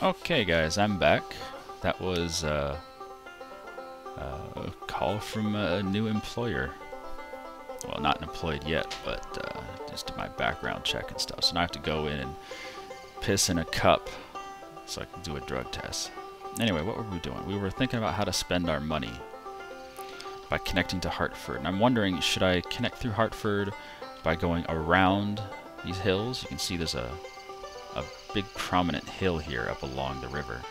Okay guys, I'm back. That was a call from a new employer. Well, not employed yet, but just did my background check and stuff. So now I have to go in and piss in a cup so I can do a drug test. Anyway, what were we doing? We were thinking about how to spend our money by connecting to Hartford. And I'm wondering, should I connect through Hartford by going around these hills? You can see there's a big prominent hill here up along the river,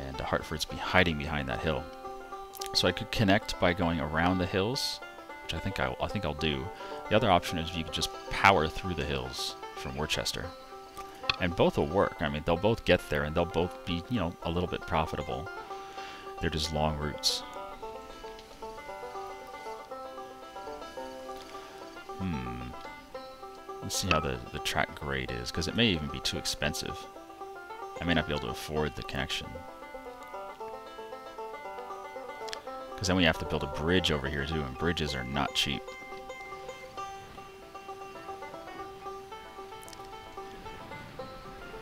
and Hartford's hiding behind that hill. So I could connect by going around the hills, which I think I'll do. The other option is you could just power through the hills from Worcester, and both will work. I mean, they'll both get there, and they'll both be, you know, a little bit profitable. They're just long routes. Let's see how the track grade is, because it may even be too expensive. I may not be able to afford the connection. Because then we have to build a bridge over here too, and bridges are not cheap.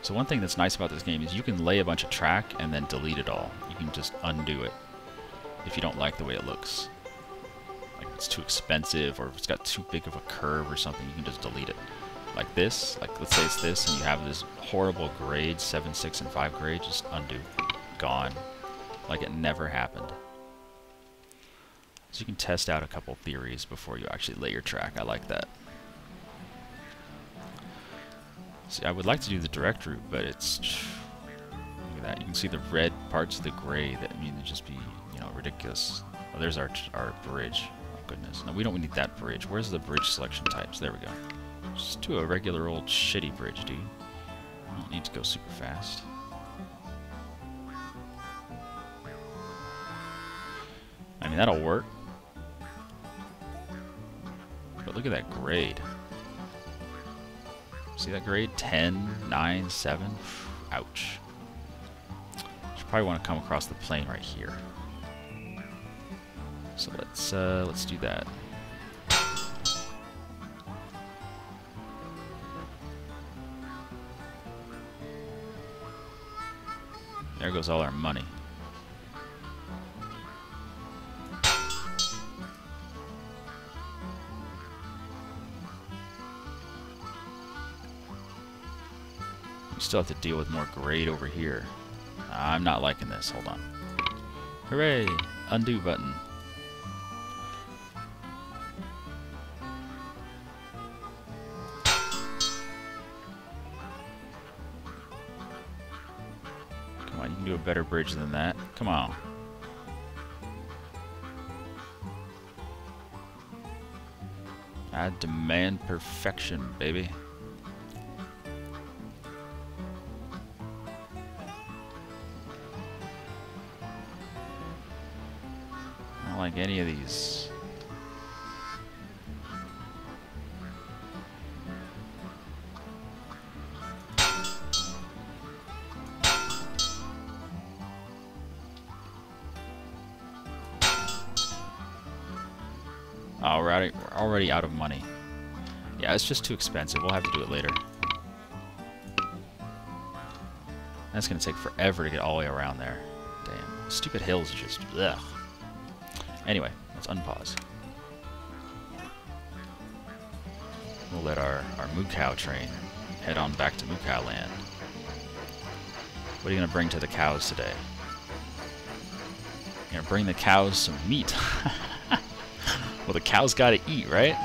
So one thing that's nice about this game is you can lay a bunch of track and then delete it all. You can just undo it if you don't like the way it looks. Like if it's too expensive, or if it's got too big of a curve or something, you can just delete it. Like this, like let's say it's this, and you have this horrible grade, 7, 6, and 5 grade, just undo. Gone. Like it never happened. So you can test out a couple theories before you actually lay your track. I like that. See, I would like to do the direct route, but it's... Look at that. You can see the red parts of the gray. That, I mean, it'd just be, you know, ridiculous. Oh, there's our bridge. Oh, goodness. No, we don't need that bridge. Where's the bridge selection types? There we go. Just do a regular old shitty bridge, dude. I don't need to go super fast. I mean, that'll work. But look at that grade. See that grade? 10, 9, 7. Ouch. Should probably want to come across the plane right here. So let's do that. There goes all our money. We still have to deal with more grade over here. I'm not liking this. Hold on. Hooray! Undo button. Come on, you can do a better bridge than that. Come on. I demand perfection, baby. I don't like any of these. Alright, we're already out of money. Yeah, it's just too expensive. We'll have to do it later. That's gonna take forever to get all the way around there. Damn. Stupid hills are just ugh. Anyway, let's unpause. We'll let our moo cow train head on back to moo cow land. What are you gonna bring to the cows today? You're gonna bring the cows some meat. Well, the cows gotta eat, right?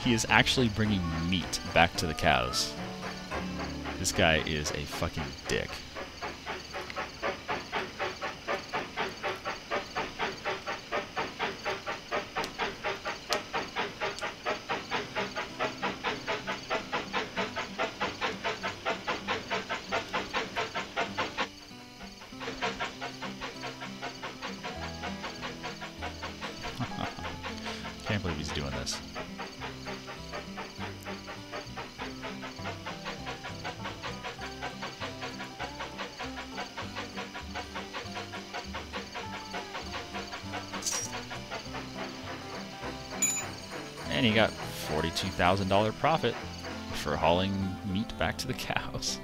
He is actually bringing meat back to the cows. This guy is a fucking dick. Can't believe he's doing this. And he got $42,000 profit for hauling meat back to the cows.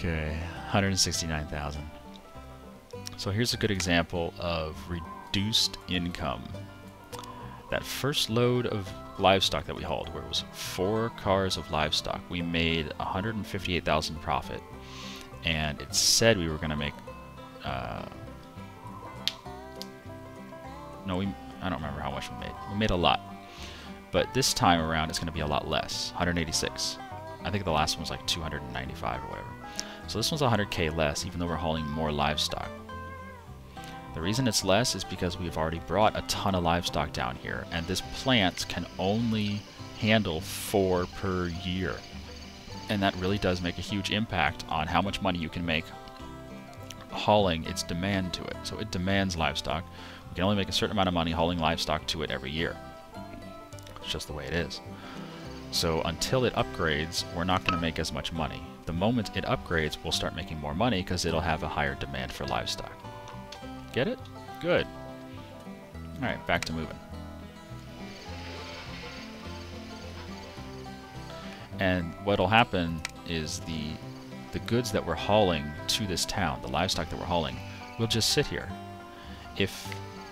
Okay, 169,000. So here's a good example of reduced income. That first load of livestock that we hauled, where it was 4 cars of livestock, we made 158,000 profit, and it said we were going to make I don't remember how much we made. We made a lot, but this time around it's going to be a lot less, 186. I think the last one was like 295 or whatever. So this one's 100k less, even though we're hauling more livestock. The reason it's less is because we've already brought a ton of livestock down here, and this plant can only handle 4 per year. And that really does make a huge impact on how much money you can make hauling its demand to it. So it demands livestock. We can only make a certain amount of money hauling livestock to it every year. It's just the way it is. So until it upgrades, we're not going to make as much money. The moment it upgrades, we'll start making more money because it'll have a higher demand for livestock. Get it? Good. Alright, back to moving. And what'll happen is the goods that we're hauling to this town, the livestock that we're hauling, will just sit here. If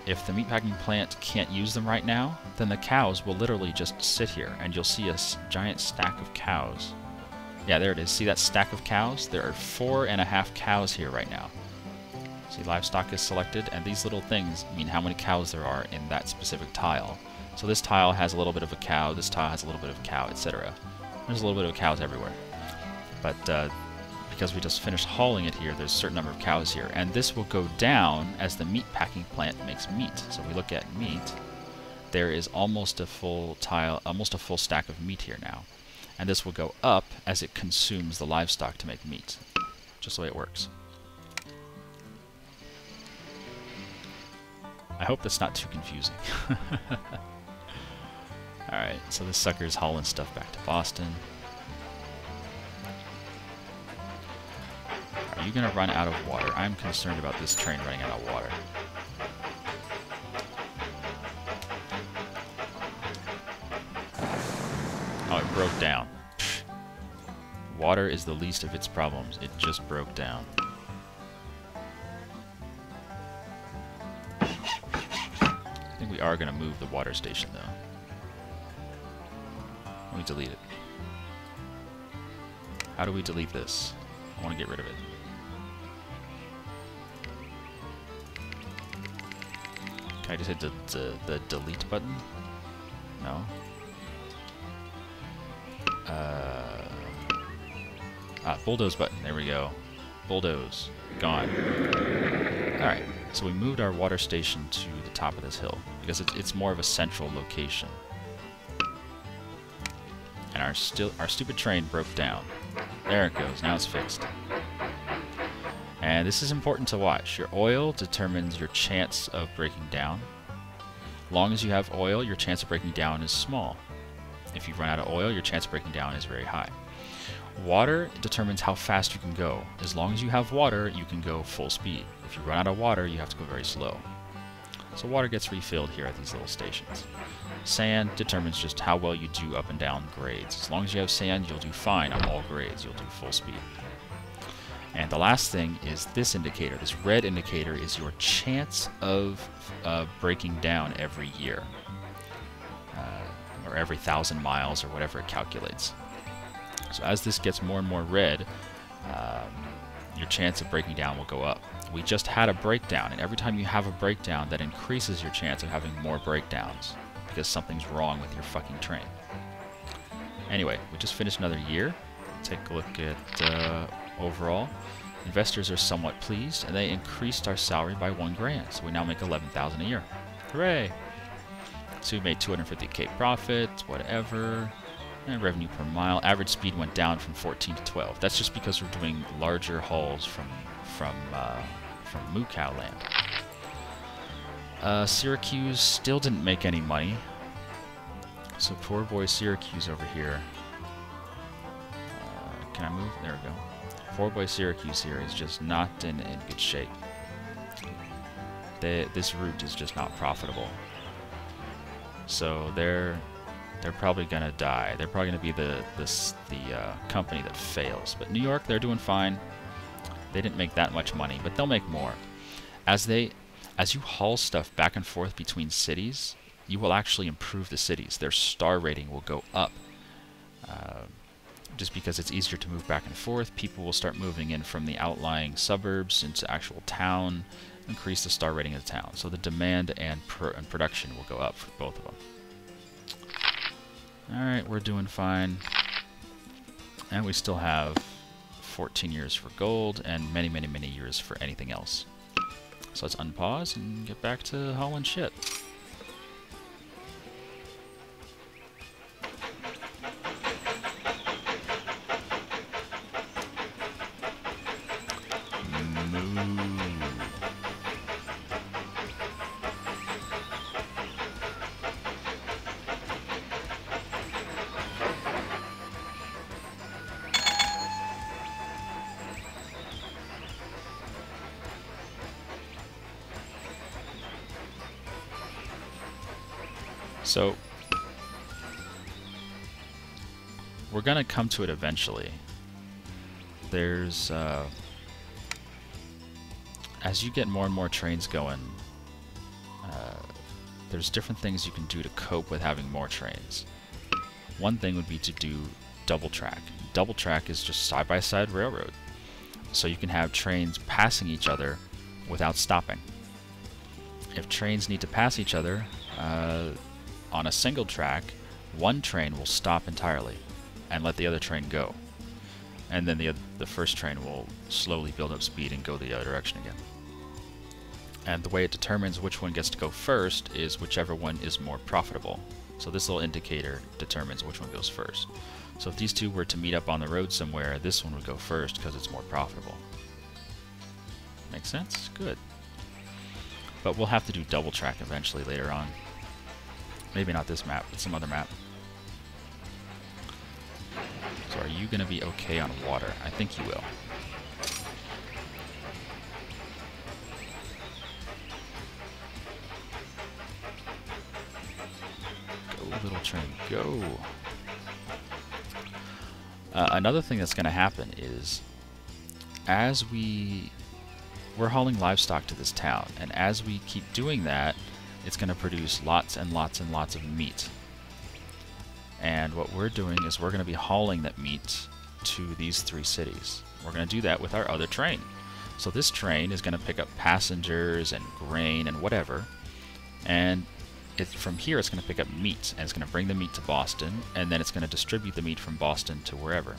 the meatpacking plant can't use them right now, then the cows will literally just sit here, and you'll see a giant stack of cows. Yeah, there it is. See that stack of cows? There are 4.5 cows here right now. See, livestock is selected, and these little things mean how many cows there are in that specific tile. So this tile has a little bit of a cow, this tile has a little bit of a cow, etc. There's a little bit of cows everywhere. But because we just finished hauling it here, there's a certain number of cows here. And this will go down as the meat packing plant makes meat. So if we look at meat, there is almost a full tile, almost a full stack of meat here now. And this will go up as it consumes the livestock to make meat. Just the way it works. I hope that's not too confusing. Alright, so this sucker's hauling stuff back to Boston. Are you going to run out of water? I'm concerned about this train running out of water. Oh, it broke down. Pfft. Water is the least of its problems. It just broke down. I think we are going to move the water station, though. Let me delete it. How do we delete this? I want to get rid of it. Can I just hit the delete button? No. Bulldoze button. There we go. Bulldoze. Gone. Alright, so we moved our water station to the top of this hill because it's more of a central location. And our stupid train broke down. There it goes. Now it's fixed. And this is important to watch. Your oil determines your chance of breaking down. As long as you have oil, your chance of breaking down is small. If you run out of oil, your chance of breaking down is very high. Water determines how fast you can go. As long as you have water, you can go full speed. If you run out of water, you have to go very slow. So water gets refilled here at these little stations. Sand determines just how well you do up and down grades. As long as you have sand, you'll do fine on all grades. You'll do full speed. And the last thing is this indicator. This red indicator is your chance of breaking down every year. Or every 1,000 miles or whatever it calculates. So as this gets more and more red, your chance of breaking down will go up. We just had a breakdown, and every time you have a breakdown, that increases your chance of having more breakdowns because something's wrong with your fucking train. Anyway, we just finished another year. Take a look at overall. Investors are somewhat pleased, and they increased our salary by $1 grand, so we now make $11,000 a year. Hooray! So we made 250k profit, whatever. And revenue per mile. Average speed went down from 14 to 12. That's just because we're doing larger hauls from Moo Cow Land. Syracuse still didn't make any money. So poor boy Syracuse over here. Can I move? There we go. Poor boy Syracuse here is just not in good shape. This route is just not profitable. So they're probably gonna die. They're probably gonna be the company that fails. But New York, they're doing fine. They didn't make that much money, but they'll make more. As you haul stuff back and forth between cities, you will actually improve the cities. Their star rating will go up. Just because it's easier to move back and forth, people will start moving in from the outlying suburbs into actual town, increase the star rating of the town. So the demand and production will go up for both of them. Alright, we're doing fine. And we still have 14 years for gold and many, many, many years for anything else. So let's unpause and get back to hauling shit. So, we're going to come to it eventually. There's, as you get more and more trains going, there's different things you can do to cope with having more trains. One thing would be to do double track. Double track is just side-by-side railroad. So you can have trains passing each other without stopping. If trains need to pass each other, on a single track, one train will stop entirely and let the other train go. And then the first train will slowly build up speed and go the other direction again. And the way it determines which one gets to go first is whichever one is more profitable. So this little indicator determines which one goes first. So if these two were to meet up on the road somewhere, this one would go first because it's more profitable. Make sense? Good. But we'll have to do double track eventually later on. Maybe not this map, but some other map. So are you going to be okay on water? I think you will. Go, little train, go. Another thing that's going to happen is, as we're hauling livestock to this town, and as we keep doing that, it's going to produce lots and lots and lots of meat. And what we're doing is we're going to be hauling that meat to these 3 cities. We're going to do that with our other train. So this train is going to pick up passengers and grain and whatever, and from here it's going to pick up meat, and it's going to bring the meat to Boston, and then it's going to distribute the meat from Boston to wherever.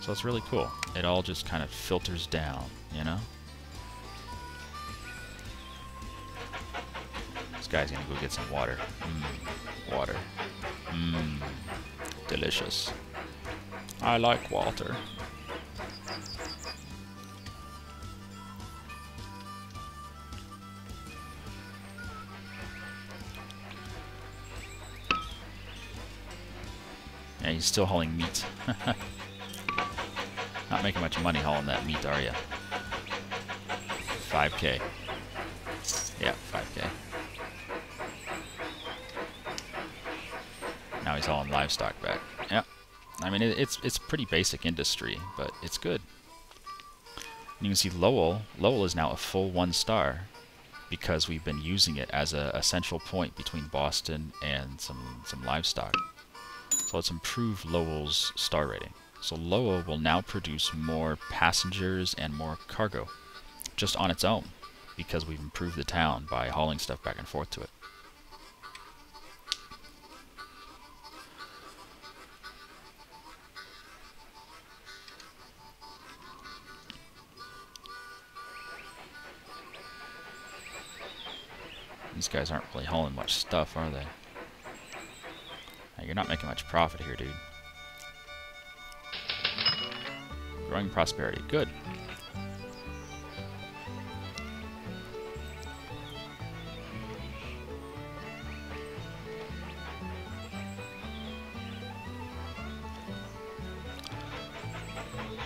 So it's really cool. It all just kind of filters down, you know? This guy's going to go get some water. Water. Delicious. I like water. Yeah, he's still hauling meat. Not making much money hauling that meat, are you? 5K. Yeah, 5K. Now he's hauling livestock back. Yeah. I mean, it's pretty basic industry, but it's good. And you can see Lowell. Lowell is now a full 1 star because we've been using it as a central point between Boston and some livestock. So let's improve Lowell's star rating. So Lowell will now produce more passengers and more cargo just on its own because we've improved the town by hauling stuff back and forth to it. These guys aren't really hauling much stuff, are they? Hey, you're not making much profit here, dude. Growing prosperity. Good.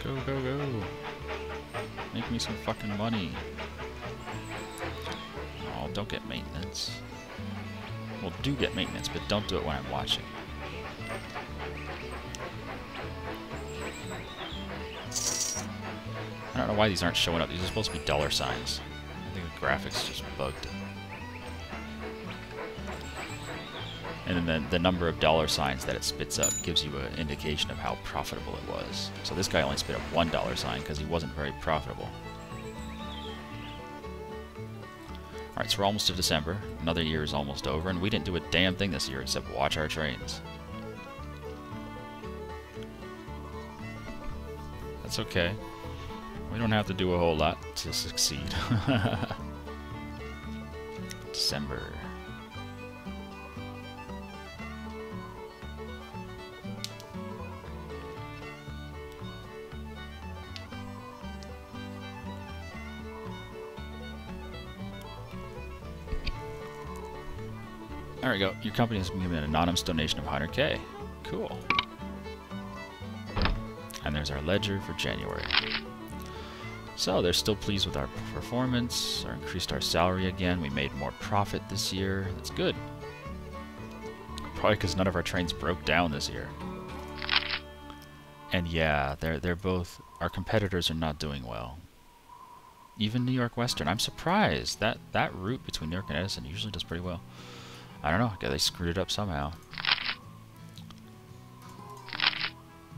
Go, go, go. Make me some fucking money. Oh, don't get maintenance. Well, do get maintenance, but don't do it when I'm watching. I don't know don't know why these aren't showing up. These are supposed to be dollar signs. I think the graphics just bugged. And then the number of dollar signs that it spits up gives you an indication of how profitable it was. So this guy only spit up $1 sign because he wasn't very profitable. Alright, so we're almost to December. Another year is almost over, and we didn't do a damn thing this year except watch our trains. That's okay. We don't have to do a whole lot to succeed. December. There we go. Your company has been given an anonymous donation of 100K. Cool. And there's our ledger for January. So they're still pleased with our performance, or increased our salary again. We made more profit this year. That's good. Probably because none of our trains broke down this year. And yeah, they're both, our competitors are not doing well. Even New York Western. I'm surprised. That route between New York and Edison usually does pretty well. I don't know. I guess they screwed it up somehow.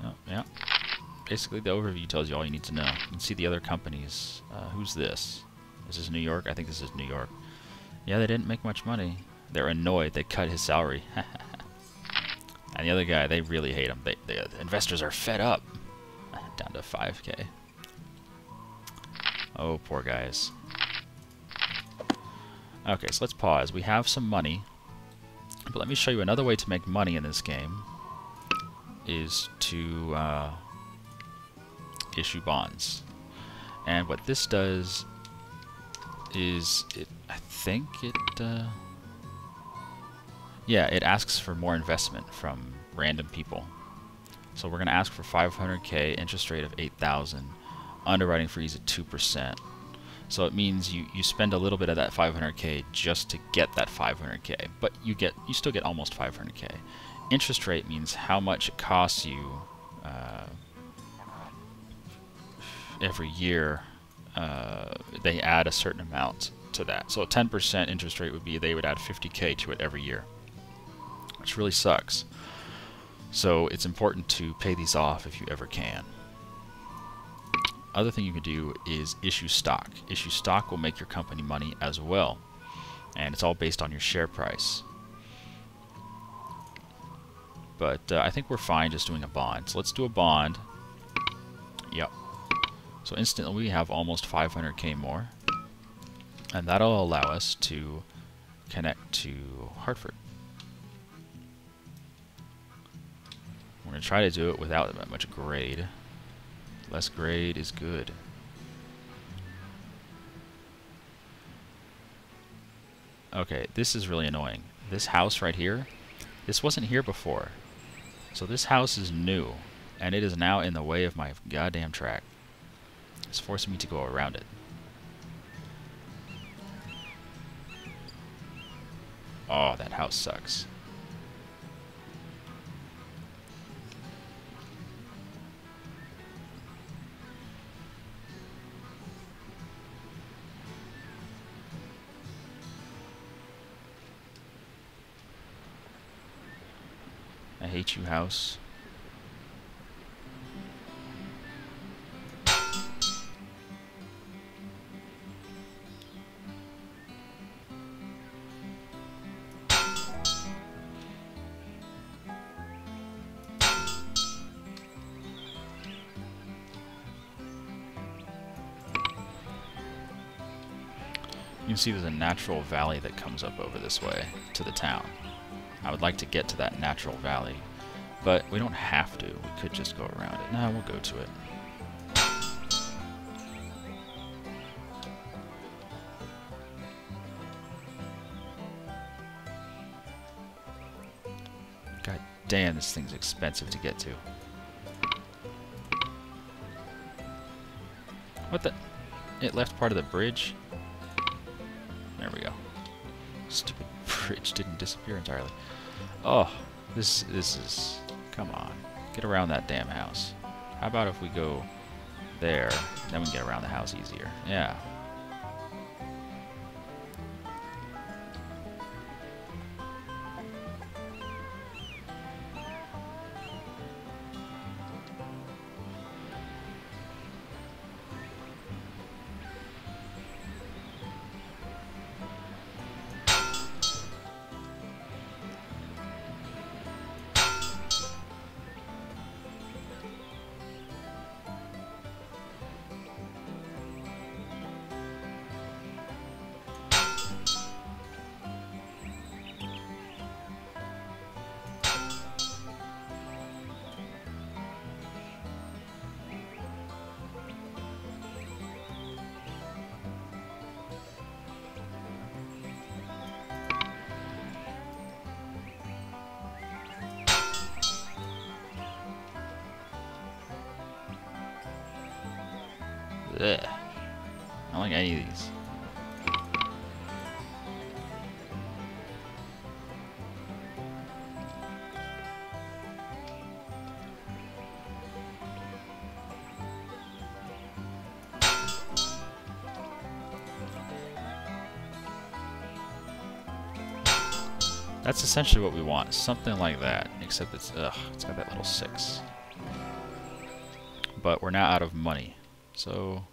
Oh, yeah. Basically, the overview tells you all you need to know. You can see the other companies. Who's this? Is this New York? I think this is New York. Yeah, they didn't make much money. They're annoyed. They cut his salary. And the other guy, they really hate him. The investors are fed up. Down to 5K. Oh, poor guys. Okay, so let's pause. We have some money. But let me show you another way to make money in this game. Is to issue bonds. And what this does is, I think it asks for more investment from random people. So we're going to ask for 500K, interest rate of 8,000, underwriting fees at 2%. So it means you spend a little bit of that 500K just to get that 500K, but you still get almost 500K. Interest rate means how much it costs you every year. They add a certain amount to that. So a 10% interest rate would be they would add 50K to it every year, which really sucks. So it's important to pay these off if you ever can. Other thing you can do is issue stock. Issue stock will make your company money as well, and it's all based on your share price. But I think we're fine just doing a bond. So let's do a bond. Yep. So instantly we have almost 500K more, and that'll allow us to connect to Hartford. We're going to try to do it without that much grade. Less grade is good. Okay, this is really annoying. This house right here, this wasn't here before. So this house is new, and it is now in the way of my goddamn track. It's forcing me to go around it. Oh, that house sucks. I hate you, house. You can see there's a natural valley that comes up over this way to the town. I would like to get to that natural valley, but we don't have to. We could just go around it. No, we'll go to it. God damn, this thing's expensive to get to. What the? It left part of the bridge? There we go. Stupid bridge didn't disappear entirely. Oh, this is... Come on. Get around that damn house. How about if we go there. Then we can get around the house easier. Yeah. Ugh. I don't like any of these. That's essentially what we want. Something like that. Except it's got that little 6. But we're now out of money. So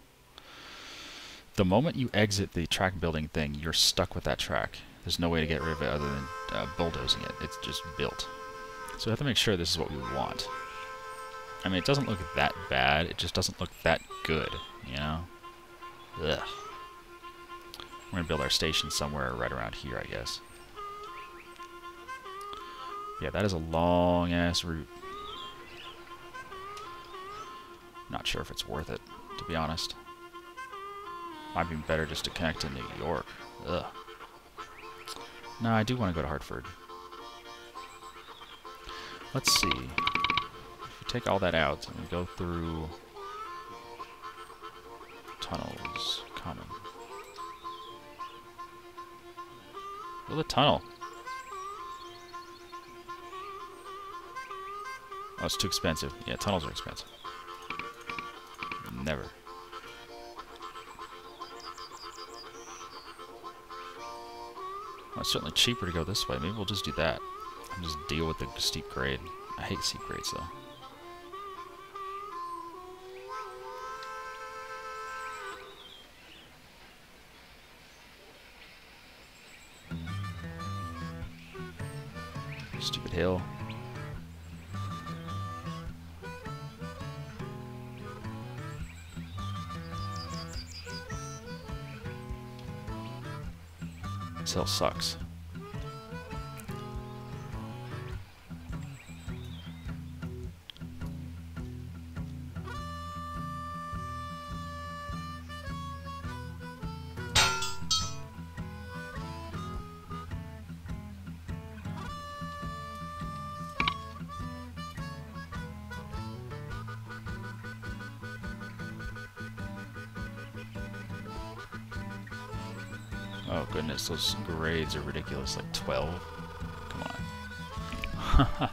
the moment you exit the track building thing, you're stuck with that track. There's no way to get rid of it other than bulldozing it. It's just built. So we have to make sure this is what we want. I mean, it doesn't look that bad. It just doesn't look that good, you know? Ugh. We're going to build our station somewhere right around here, I guess. Yeah, that is a long-ass route. Not sure if it's worth it, to be honest. Might be better just to connect to New York. Ugh. No, I do want to go to Hartford. Let's see. If we take all that out and we go through tunnels, common. Build a tunnel. Oh, it's too expensive. Yeah, tunnels are expensive. Never. Well, it's certainly cheaper to go this way. Maybe we'll just do that. And just deal with the steep grade. I hate steep grades, though. Stupid hill. This hill sucks. Oh goodness, those grades are ridiculous, like 12. Come on.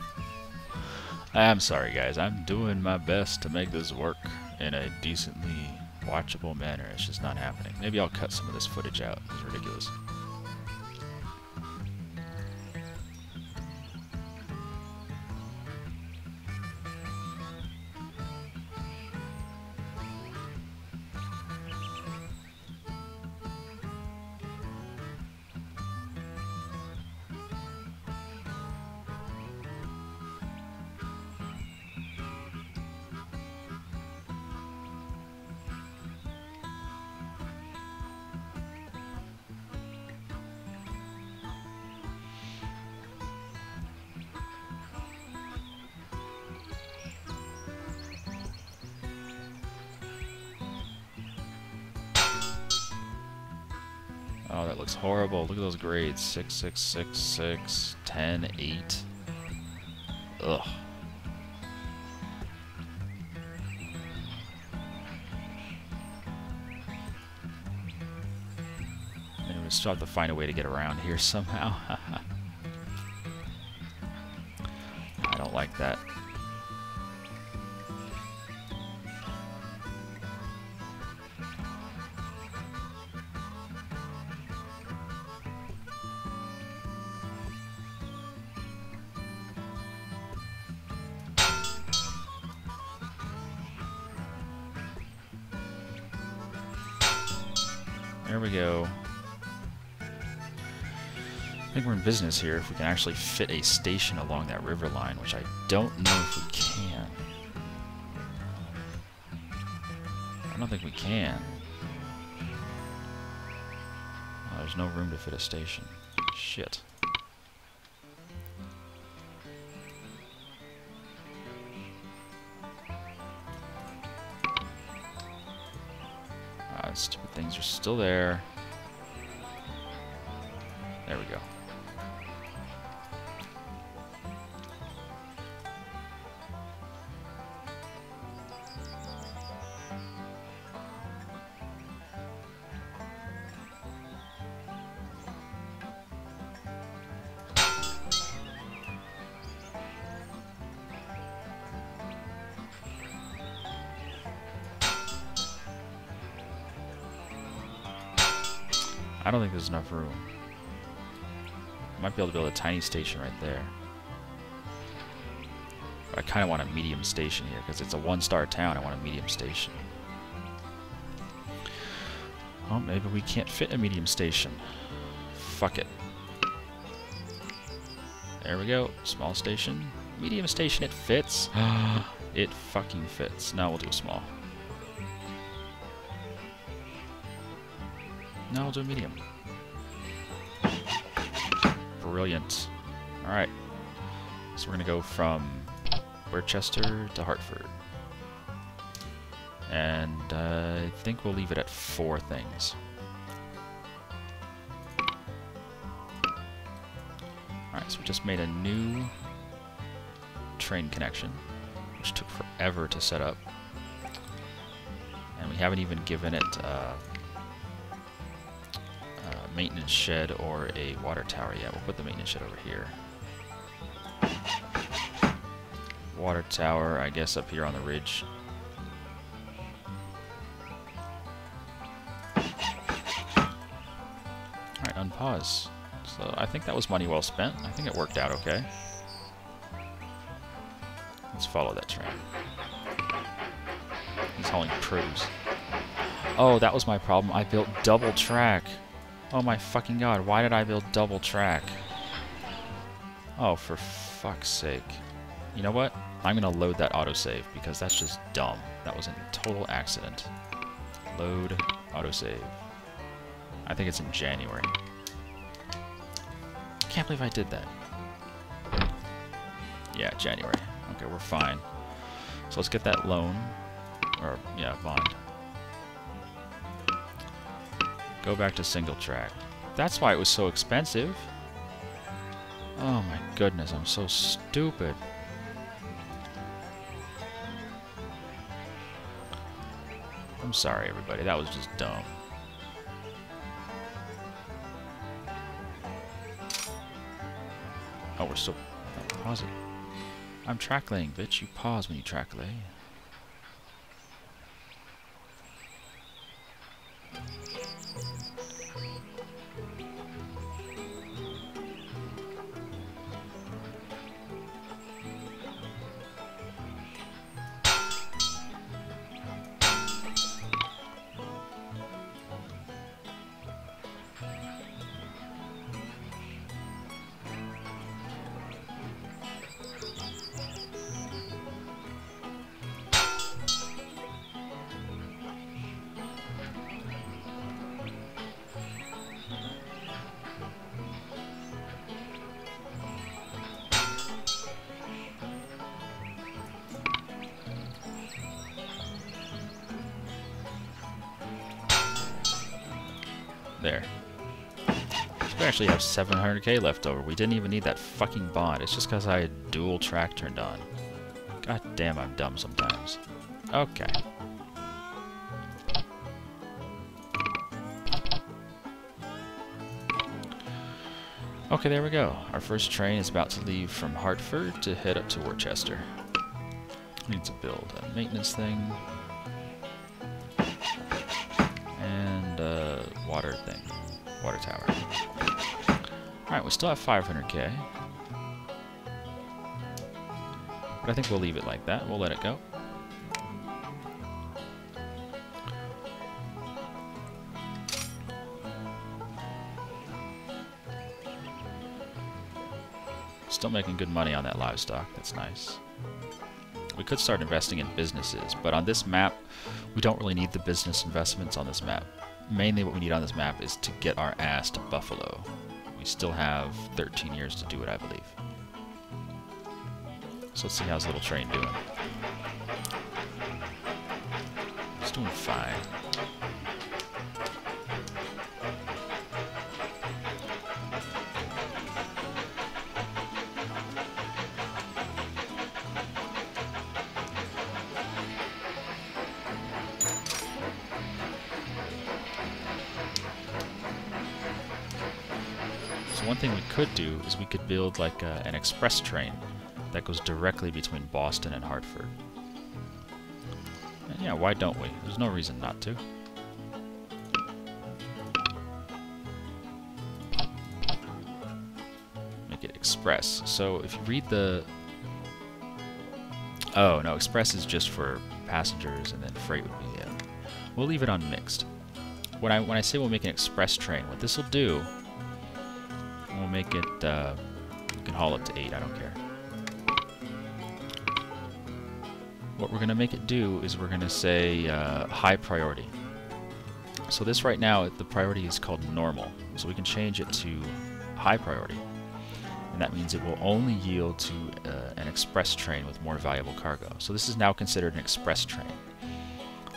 I'm sorry guys, I'm doing my best to make this work in a decently watchable manner. It's just not happening. Maybe I'll cut some of this footage out. It's ridiculous. Oh, that looks horrible. Look at those grades. 6, 6, 6, 6, 10, 8. Ugh. And we still have to find a way to get around here somehow. I don't like that. There we go. I think we're in business here if we can actually fit a station along that river line, which I don't know if we can. I don't think we can. Oh, there's no room to fit a station. Shit. Stupid things are still there. There we go. I don't think there's enough room. Might be able to build a tiny station right there. But I kind of want a medium station here because it's a one-star town. I want a medium station. Oh, maybe we can't fit a medium station. Fuck it. There we go. Small station. Medium station, it fits. It fucking fits. No, we'll do a small. No, we'll do a medium. Brilliant. Alright. So we're going to go from Worcester to Hartford. And I think we'll leave it at 4 things. Alright, so we just made a new train connection, which took forever to set up. And we haven't even given it maintenance shed or a water tower yet. We'll put the maintenance shed over here. Water tower, I guess, up here on the ridge. Alright, unpause. So I think that was money well spent. I think it worked out okay. Let's follow that train. He's hauling produce. Oh, that was my problem. I built double track. Oh my fucking god, why did I build double track? Oh, for fuck's sake. You know what? I'm gonna load that autosave because that's just dumb. That was a total accident. Load autosave. I think it's in January. Can't believe I did that. Yeah, January. Okay, we're fine. So let's get that loan. Or, yeah, bond. Go back to single track. That's why it was so expensive. Oh my goodness, I'm so stupid. I'm sorry, everybody. That was just dumb. Oh, we're still... Pause it. I'm track laying, bitch. You pause when you track lay. There. So we actually have 700k left over. We didn't even need that fucking bond. It's just because I had dual track turned on. God damn, I'm dumb sometimes. Okay. Okay, there we go. Our first train is about to leave from Hartford to head up to Worcester. Need to build a maintenance thing. And a water thing. Water tower. Alright, we still have 500k. But I think we'll leave it like that. We'll let it go. Still making good money on that livestock. That's nice. We could start investing in businesses, but on this map, we don't really need the business investments on this map. Mainly what we need on this map is to get our ass to Buffalo. We still have 13 years to do it, I believe. So let's see how's Little Train doing. It's doing fine. So one thing we could do is we could build like an express train that goes directly between Boston and Hartford. And yeah, why don't we? There's no reason not to. Make it express. So if you read the... Oh, no, express is just for passengers, and then freight would be... Yeah. We'll leave it on mixed. When I say we'll make an express train, what this will do... We'll make it, you can haul it to 8, I don't care. What we're going to make it do is we're going to say high priority. So this right now, the priority is called normal. So we can change it to high priority. And that means it will only yield to an express train with more valuable cargo. So this is now considered an express train.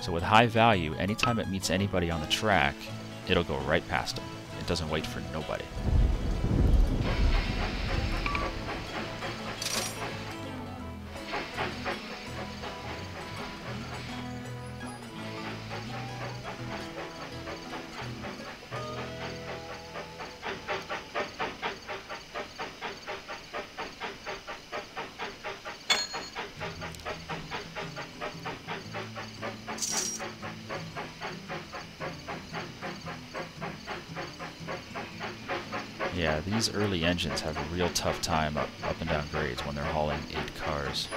So with high value, anytime it meets anybody on the track, it'll go right past them. It doesn't wait for nobody. Yeah, these early engines have a real tough time up and down grades when they're hauling 8 cars.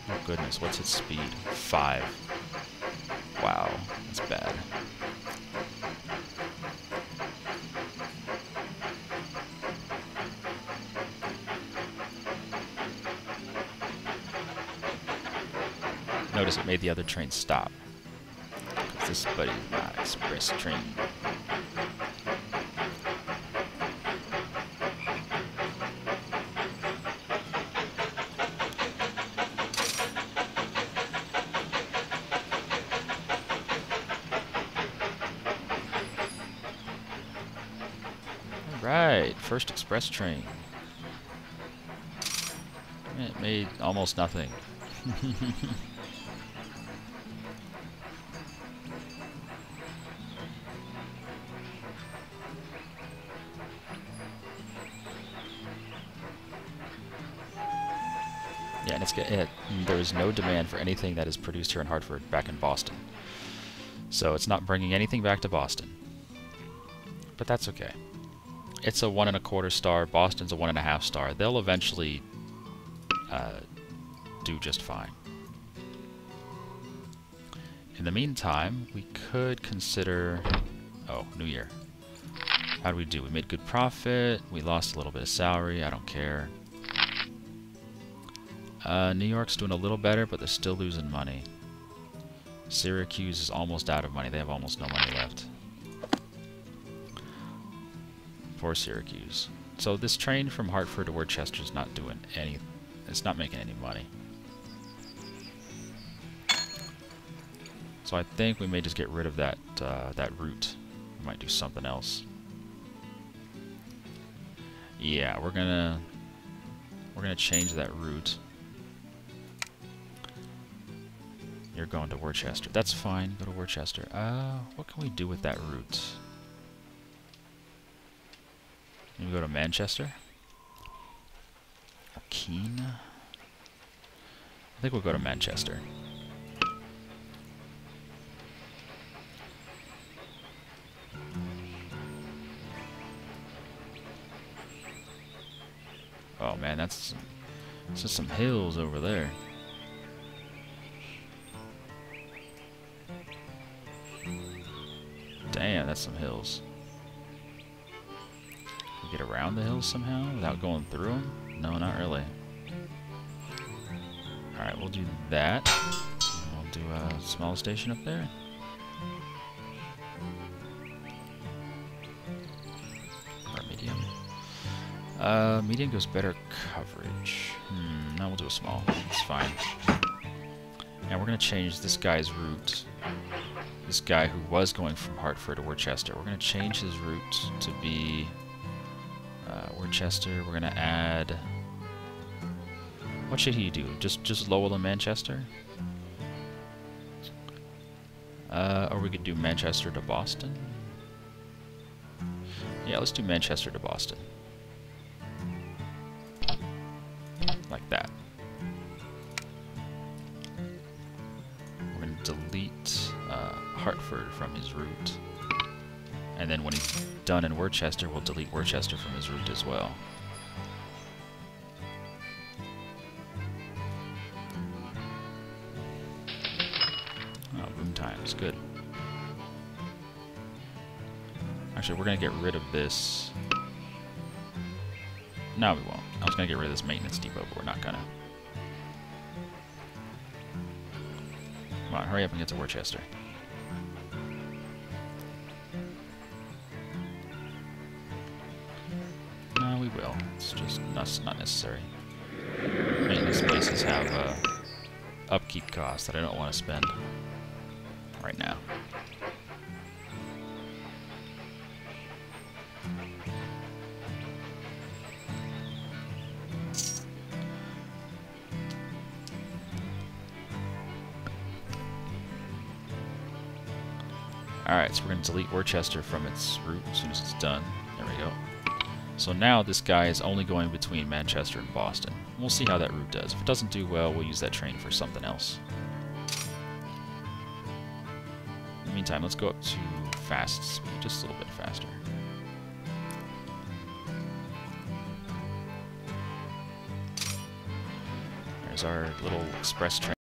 Oh goodness, what's its speed? 5. Wow, that's bad. Notice it made the other train stop. This buddy is not express train. Alright, first express train. It made almost nothing. Yeah, and there is no demand for anything that is produced here in Hartford back in Boston. So it's not bringing anything back to Boston. But that's okay. It's a 1.25 star. Boston's a 1.5 star. They'll eventually do just fine. In the meantime, we could consider... Oh, New Year. How do we do? We made good profit. We lost a little bit of salary. I don't care. New York's doing a little better, but they're still losing money. Syracuse is almost out of money. They have almost no money left. For Syracuse. So this train from Hartford to Worcester is not doing any... It's not making any money. So I think we may just get rid of that that route. We might do something else. Yeah, we're gonna change that route. You're going to Worcester. That's fine. Go to Worcester. What can we do with that route? Can we go to Manchester? Or Keene? I think we'll go to Manchester. Oh man, that's just some hills over there. Damn, that's some hills. Can we get around the hills somehow without going through them? No, not really. Alright, we'll do that. We'll do a small station up there. Or medium. Medium goes better coverage. No, we'll do a small. It's fine. And we're going to change this guy's route. This guy who was going from Hartford to Worcester. We're going to change his route to be Worcester. We're going to add... What should he do? Just Lowell and Manchester? Or we could do Manchester to Boston? Yeah, let's do Manchester to Boston. Like that. We're going to delete Hartford from his route. And then when he's done in Worcester, we'll delete Worcester from his route as well. Oh, boom times. Good. Actually, we're going to get rid of this. No, we won't. I was going to get rid of this maintenance depot, but we're not going to. Come on, hurry up and get to Worcester. No, we will. It's just not necessary. Maintenance places have upkeep costs that I don't want to spend right now. Alright, so we're going to delete Worcester from its route as soon as it's done. There we go. So now this guy is only going between Manchester and Boston. We'll see how that route does. If it doesn't do well, we'll use that train for something else. In the meantime, let's go up to fast speed, just a little bit faster. There's our little express train.